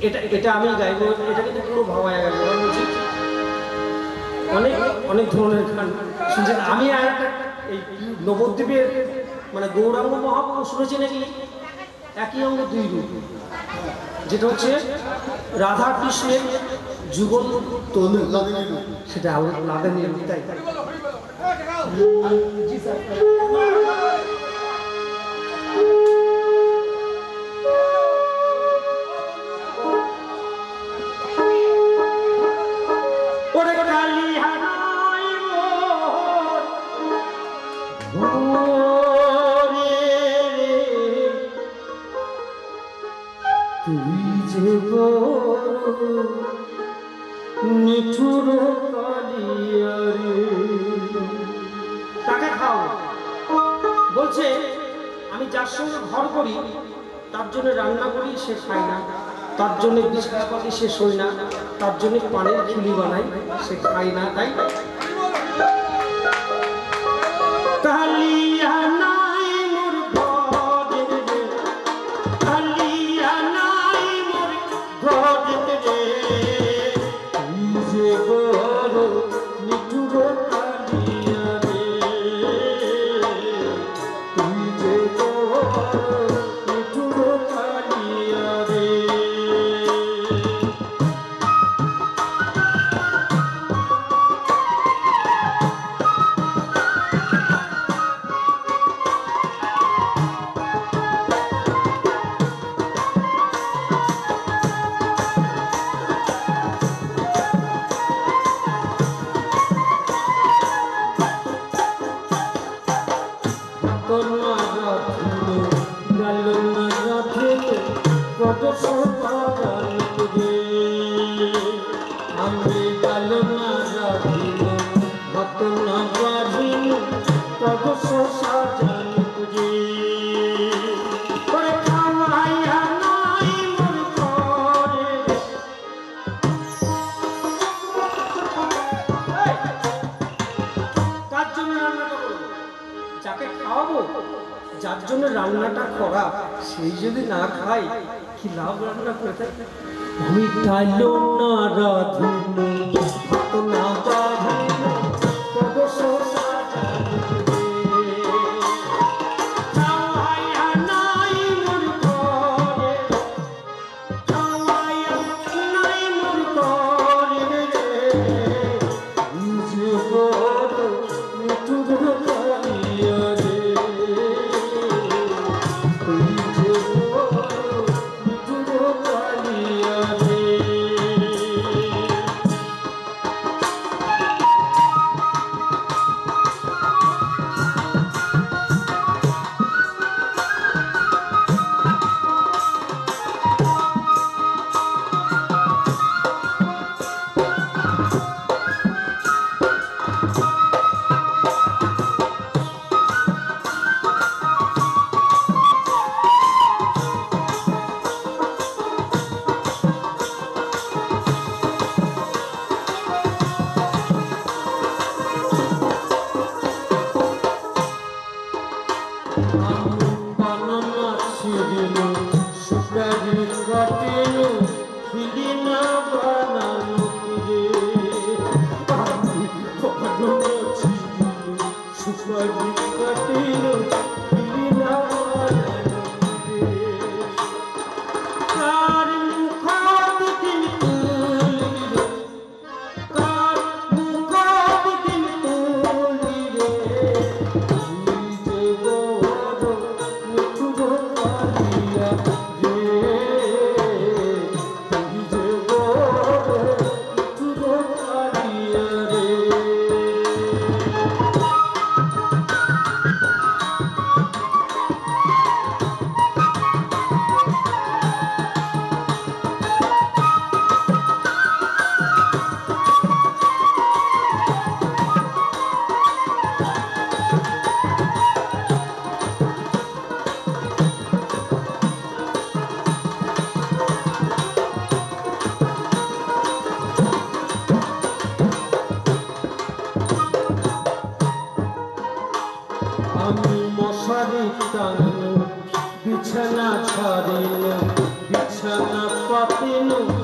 এটা এটা আমি গাইবো, এটা কিন্তু পুরো ভাবা গেল অনেক অনেক ধরনের গান শুনছেন। আমি আর এই নবদ্বীপের মানে গৌরাঙ্গ মহাপ্রভু শুনেছি নাকি একই অঙ্গ দুই রূপ, যেটা হচ্ছে রাধা কৃষ্ণের যুগল তনু, সেটা লাদেনী রূপ। তাই তাকে খাও বলছে, আমি যার সঙ্গে ঘর করি তার জন্য রান্না করি, সে খায় না। তার জন্য বিছানাপাতি সে শোয় না। তার জন্য পানের খিলি বানাই, সে খায় না। তাই কালিয়া নাই মোর ঘরের রে, কালিয়া নাই মোর ঘরের রে, তুই যে বড় নিঠুর কালিয়া রে, তুই যে বড় নিঠুর কালিয়া রে। যাকে খাওয়াবো, যার জন্য রান্নাটা করা, সেই যদি না খাই কি লাভ রান্না করে? আমি ডালো না রাধুনো ভাত না বাড়িনো কত শোষা বিছানা ছাড়িল বিছানা বাপে নৌকা